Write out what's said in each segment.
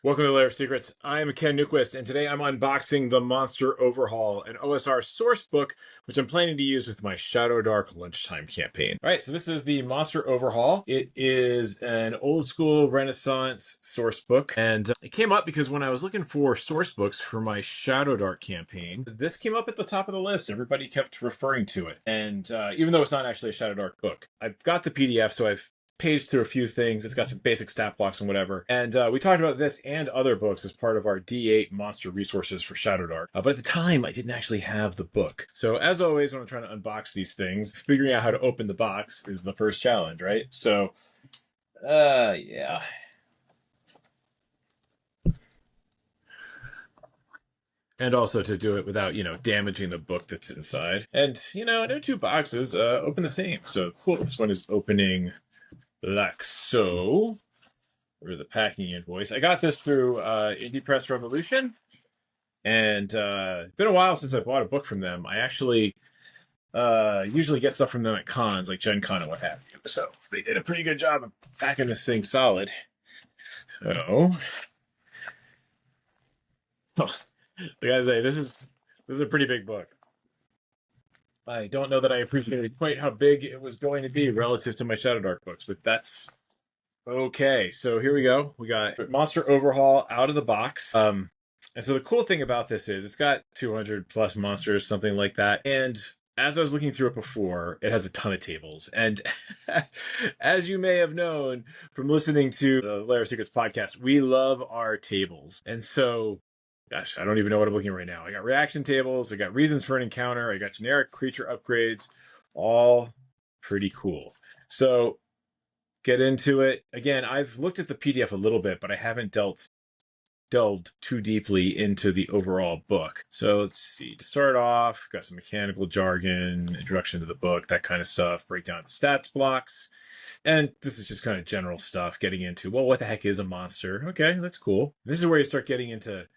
Welcome to Lair of Secrets. I'm Ken Newquist, and today I'm unboxing the Monster Overhaul, an OSR source book, which I'm planning to use with my ShadowDark lunchtime campaign. All right, so this is the Monster Overhaul. It is an old school Renaissance source book, and it came up because when I was looking for source books for my ShadowDark campaign, this came up at the top of the list. Everybody kept referring to it, and even though it's not actually a ShadowDark book, I've got the PDF, so I've paged through a few things. It's got some basic stat blocks and whatever. And we talked about this and other books as part of our D8 monster resources for ShadowDark. But at the time, I didn't actually have the book. So as always, when I'm trying to unbox these things, figuring out how to open the box is the first challenge, right? So, yeah. And also to do it without, damaging the book that's inside. And, no two boxes open the same. So cool. This one is opening like so. Or the packing invoice. I got this through Indie Press Revolution, and it's been a while since I bought a book from them. I actually usually get stuff from them at cons, like Gen Con and what have you. So they did a pretty good job of packing this thing solid. So, I gotta say, this is a pretty big book. I don't know that I appreciated quite how big it was going to be relative to my ShadowDark books, but that's okay. So here we go. We got Monster Overhaul out of the box. And so the cool thing about this is it's got 200 plus monsters, something like that. And as I was looking through it before, it has a ton of tables. And as you may have known from listening to the Lair of Secrets podcast, we love our tables. And so, gosh, I don't even know what I'm looking at right now. I got reaction tables, I got reasons for an encounter, I got generic creature upgrades, all pretty cool. So get into it. Again, I've looked at the PDF a little bit, but I haven't delved too deeply into the overall book. So let's see. To start off, got some mechanical jargon, introduction to the book, that kind of stuff, breakdown of stats blocks. And this is just kind of general stuff, getting into, well, what the heck is a monster? Okay, that's cool. This is where you start getting into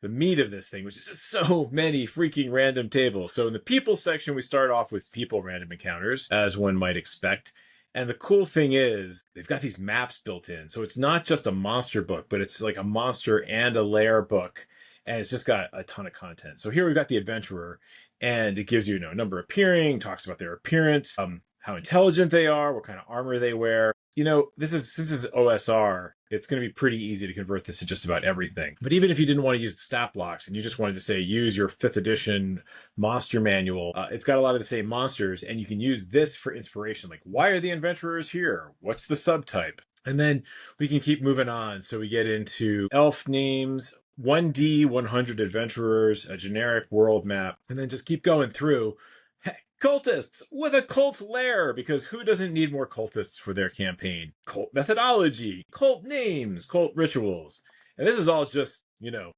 the meat of this thing, which is just so many freaking random tables. So in the people section, we start off with people random encounters, as one might expect. And the cool thing is they've got these maps built in. So it's not just a monster book, but it's like a monster and a lair book. And it's just got a ton of content. So here we've got the adventurer, and it gives you, a number appearing, talks about their appearance, how intelligent they are, what kind of armor they wear. Since this is OSR, it's going to be pretty easy to convert this to just about everything. But even if you didn't want to use the stat blocks and you just wanted to say use your 5th edition Monster Manual, it's got a lot of the same monsters, and you can use this for inspiration. Like, why are the adventurers here? What's the subtype? And then we can keep moving on. So we get into elf names, 1D 100 adventurers, a generic world map, and then just keep going through. Cultists with a cult lair, because who doesn't need more cultists for their campaign? Cult methodology, cult names, cult rituals. And this is all just, the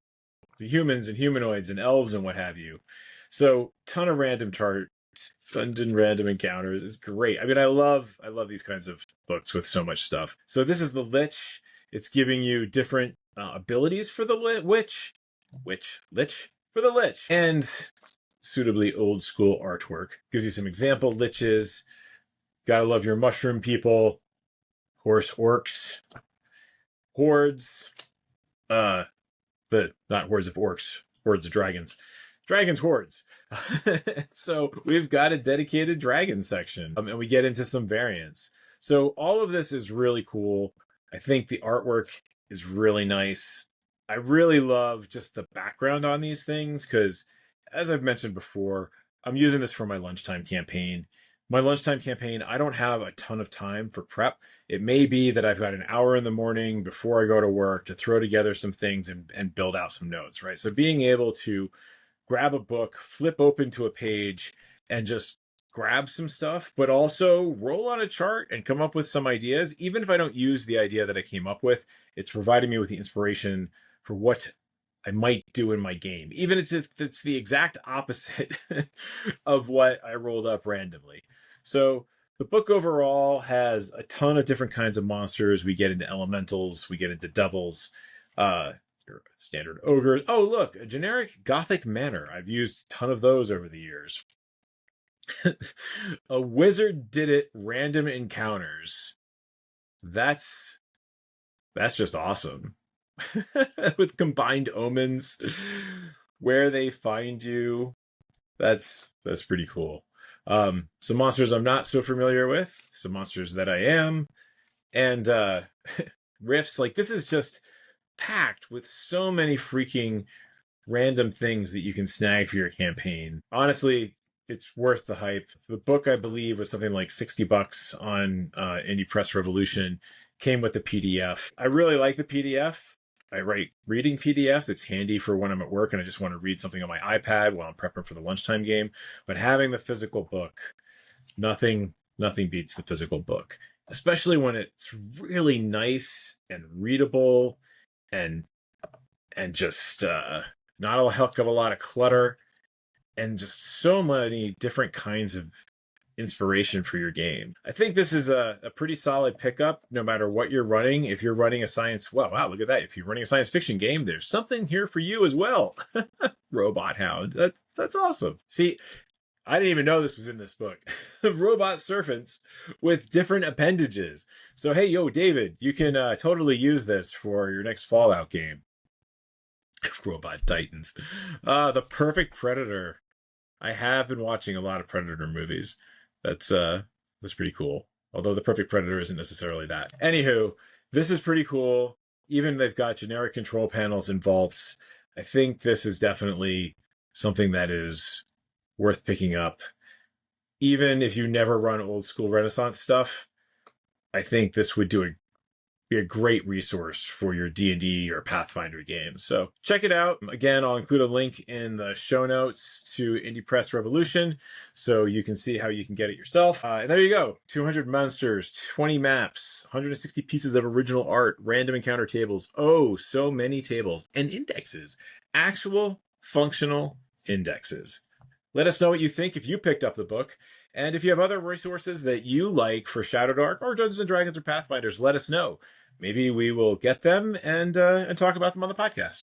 humans and humanoids and elves and what have you. So ton of random charts, dungeon random encounters. It's great. I mean, I love these kinds of books with so much stuff. So this is the Lich. It's giving you different abilities for the Lich for the Lich. And suitably old school artwork. Gives you some example liches. Gotta love your mushroom people, horse orcs, hordes, not hordes of orcs, hordes of dragons, hordes. So we've got a dedicated dragon section, and we get into some variants. So all of this is really cool. I think the artwork is really nice. I really love just the background on these things because, as I've mentioned before, I'm using this for my lunchtime campaign. My lunchtime campaign, I don't have a ton of time for prep. It may be that I've got an hour in the morning before I go to work to throw together some things and build out some notes, right? So being able to grab a book, flip open to a page, and just grab some stuff, but also roll on a chart and come up with some ideas. Even if I don't use the idea that I came up with, it's providing me with the inspiration for what I might do in my game, even if it's the exact opposite of what I rolled up randomly. So the book overall has a ton of different kinds of monsters. We get into elementals, we get into devils, your standard ogres. Oh, look, a generic gothic manor. I've used a ton of those over the years. A wizard did it random encounters. That's just awesome. with combined omens, where they find you. That's pretty cool. Some monsters I'm not so familiar with, some monsters that I am, and rifts. Like, this is just packed with so many freaking random things that you can snag for your campaign. Honestly, it's worth the hype. The book, I believe, was something like $60 on Indie Press Revolution. Came with the PDF. I really like the PDF. I write reading PDFs. It's handy for when I'm at work and I just want to read something on my iPad while I'm prepping for the lunchtime game. But having the physical book, nothing beats the physical book, especially when it's really nice and readable and just not a heck of a lot of clutter and just so many different kinds of inspiration for your game. I think this is a pretty solid pickup no matter what you're running. If you're running a science, well, wow, look at that. If you're running a science fiction game, there's something here for you as well. Robot Hound. That's awesome. See, I didn't even know this was in this book. Robot serpents with different appendages. So, hey, yo, David, you can totally use this for your next Fallout game. Robot Titans. The Perfect Predator. I have been watching a lot of Predator movies. That's pretty cool. Although The Perfect Predator isn't necessarily that. Anywho, this is pretty cool. Even they've got generic control panels and vaults. I think this is definitely something that is worth picking up. Even if you never run old school Renaissance stuff, I think this would be a great resource for your D&D or Pathfinder games. So check it out. Again, I'll include a link in the show notes to Indie Press Revolution so you can see how you can get it yourself. And there you go. 200 monsters, 20 maps, 160 pieces of original art, random encounter tables. Oh, so many tables. And indexes. Actual functional indexes. Let us know what you think if you picked up the book. And if you have other resources that you like for ShadowDark or Dungeons & Dragons or Pathfinders, let us know. Maybe we will get them and talk about them on the podcast.